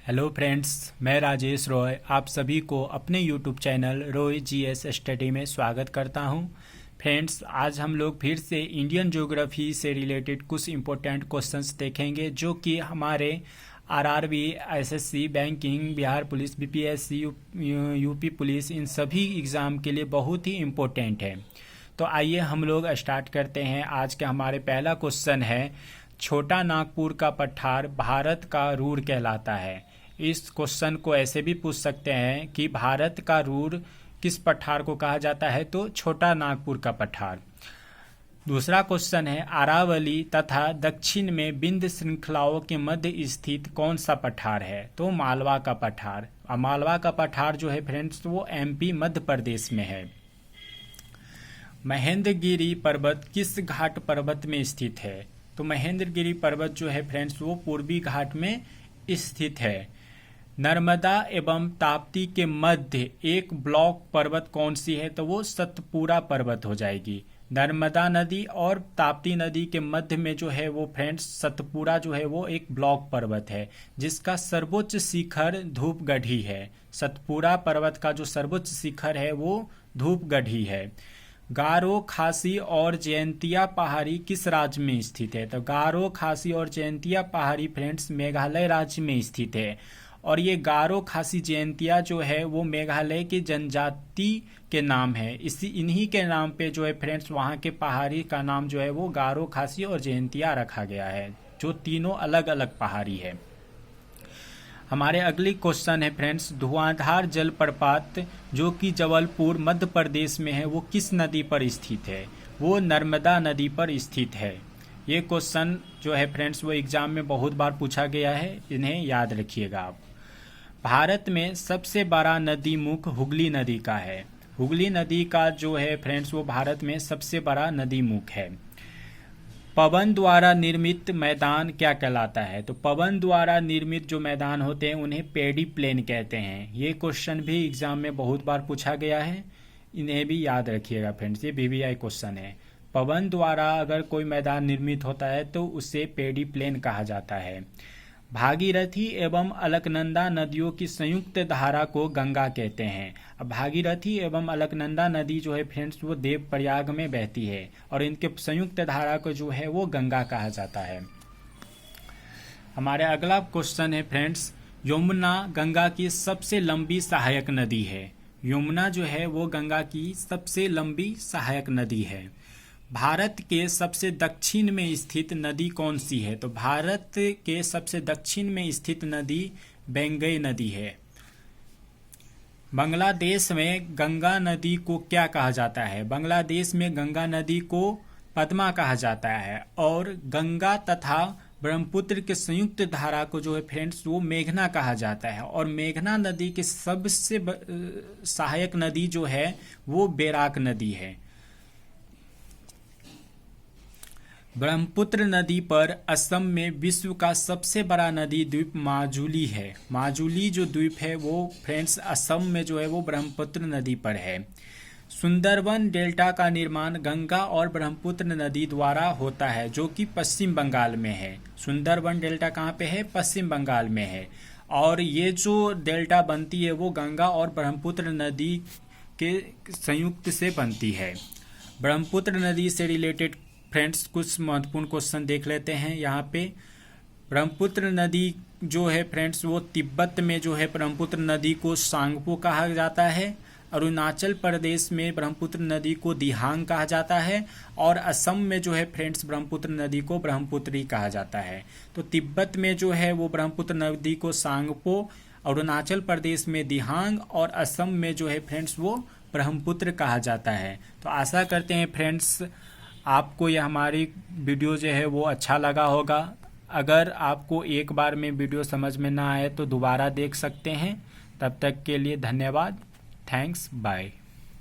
Hello friends, मैं राजेश रॉय आप सभी को अपने YouTube channel Roy GS study में स्वागत करता हूं। फ्रेंड्स, आज हम लोग फिर से इंडियन ज्योग्राफी से रिलेटेड कुछ इम्पोर्टेंट क्वेश्चंस देखेंगे जो कि हमारे RRB, SSC, banking, Bihar police, BPSC, UP police, इन सभी एग्ज़ाम के लिए बहुत ही इम्पोर्टेंट है। तो आइए हम लोग स्टार्ट करते हैं। आज का हमारे पहला क्वेश्चन है, छोटा नागपुर का पठार भारत का रूर कहलाता है। इस क्वेश्चन को ऐसे भी पूछ सकते हैं कि भारत का रूर किस पठार को कहा जाता है, तो छोटा नागपुर का पठार। दूसरा क्वेश्चन है, अरावली तथा दक्षिण में विंध्य श्रृंखलाओं के मध्य स्थित कौन सा पठार है, तो मालवा का पठार। मालवा का पठार जो है फ्रेंड्स वो एमपी मध्य प्रदेश में है। महेंद्रगिरी पर्वत किस घाट पर्वत में स्थित है, तो महेंद्रगिरी पर्वत जो है फ्रेंड्स वो पूर्वी घाट में स्थित है। नर्मदा एवं ताप्ती के मध्य एक ब्लॉक पर्वत कौन सी है, तो वो सतपुरा पर्वत हो जाएगी। नर्मदा नदी और ताप्ती नदी के मध्य में जो है वो फ्रेंड्स सतपुरा जो है वो एक ब्लॉक पर्वत है जिसका सर्वोच्च शिखर धूपगढ़ी है। सतपुरा पर्वत का जो सर्वोच्च शिखर है वो धूपगढ़ी है। गारो, खासी और जयंतिया पहाड़ी किस राज्य में स्थित है, तो गारो, खासी और जयंतिया पहाड़ी फ्रेंड्स मेघालय राज्य में स्थित है। और ये गारो, खासी, जयंतिया जो है वो मेघालय की जनजाति के नाम है। इन्हीं के नाम पे जो है फ्रेंड्स वहाँ के पहाड़ी का नाम जो है वो गारो, खासी और जयंतिया रखा गया है, जो तीनों अलग अलग पहाड़ी है। हमारे अगली क्वेश्चन है फ्रेंड्स, धुआंधार जलप्रपात जो कि जबलपुर मध्य प्रदेश में है वो किस नदी पर स्थित है, वो नर्मदा नदी पर स्थित है। ये क्वेश्चन जो है फ्रेंड्स वो एग्जाम में बहुत बार पूछा गया है, इन्हें याद रखिएगा आप। भारत में सबसे बड़ा नदी मुख हुगली नदी का है। हुगली नदी का जो है फ्रेंड्स वो भारत में सबसे बड़ा नदी मुख है। पवन द्वारा निर्मित मैदान क्या कहलाता है, तो पवन द्वारा निर्मित जो मैदान होते हैं उन्हें पेडी प्लेन कहते हैं। ये क्वेश्चन भी एग्जाम में बहुत बार पूछा गया है, इन्हें भी याद रखिएगा फ्रेंड्स, ये बीबीआई क्वेश्चन है। पवन द्वारा अगर कोई मैदान निर्मित होता है तो उसे पेडी प्लेन कहा जाता है। भागीरथी एवं अलकनंदा नदियों की संयुक्त धारा को गंगा कहते हैं। अब भागीरथी एवं अलकनंदा नदी जो है फ्रेंड्स वो देवप्रयाग में बहती है और इनके संयुक्त धारा को जो है वो गंगा कहा जाता है। हमारे अगला क्वेश्चन है फ्रेंड्स, यमुना गंगा की सबसे लंबी सहायक नदी है। यमुना जो है वो गंगा की सबसे लंबी सहायक नदी है। भारत के सबसे दक्षिण में स्थित नदी कौन सी है, तो भारत के सबसे दक्षिण में स्थित नदी बेंगई नदी है। बांग्लादेश में गंगा नदी को क्या कहा जाता है, बांग्लादेश में गंगा नदी को पद्मा कहा जाता है। और गंगा तथा ब्रह्मपुत्र के संयुक्त धारा को जो है फ्रेंड्स वो मेघना कहा जाता है। और मेघना नदी के सबसे सहायक नदी जो है वो बैराक नदी है। ब्रह्मपुत्र नदी पर असम में विश्व का सबसे बड़ा नदी द्वीप माजुली है। माजुली जो द्वीप है वो फ्रेंड्स असम में जो है वो ब्रह्मपुत्र नदी पर है। सुंदरवन डेल्टा का निर्माण गंगा और ब्रह्मपुत्र नदी द्वारा होता है जो कि पश्चिम बंगाल में है। सुंदरवन डेल्टा कहाँ पे है, पश्चिम बंगाल में है। और ये जो डेल्टा बनती है वो गंगा और ब्रह्मपुत्र नदी के संयुक्त से बनती है। ब्रह्मपुत्र नदी से रिलेटेड फ्रेंड्स कुछ महत्वपूर्ण क्वेश्चन देख लेते हैं यहाँ पे। ब्रह्मपुत्र नदी जो है फ्रेंड्स वो तिब्बत में जो है ब्रह्मपुत्र नदी को सांगपो कहा जाता है। अरुणाचल प्रदेश में ब्रह्मपुत्र नदी को दिहांग कहा जाता है। और असम में जो है फ्रेंड्स ब्रह्मपुत्र नदी को ब्रह्मपुत्री कहा जाता है। तो तिब्बत में जो है वो ब्रह्मपुत्र नदी को सांगपो, अरुणाचल प्रदेश में दिहांग और असम में जो है फ्रेंड्स वो ब्रह्मपुत्र कहा जाता है। तो आशा करते हैं फ्रेंड्स आपको यह हमारी वीडियो जो है वो अच्छा लगा होगा। अगर आपको एक बार में वीडियो समझ में ना आए तो दोबारा देख सकते हैं। तब तक के लिए धन्यवाद। Thanks, bye.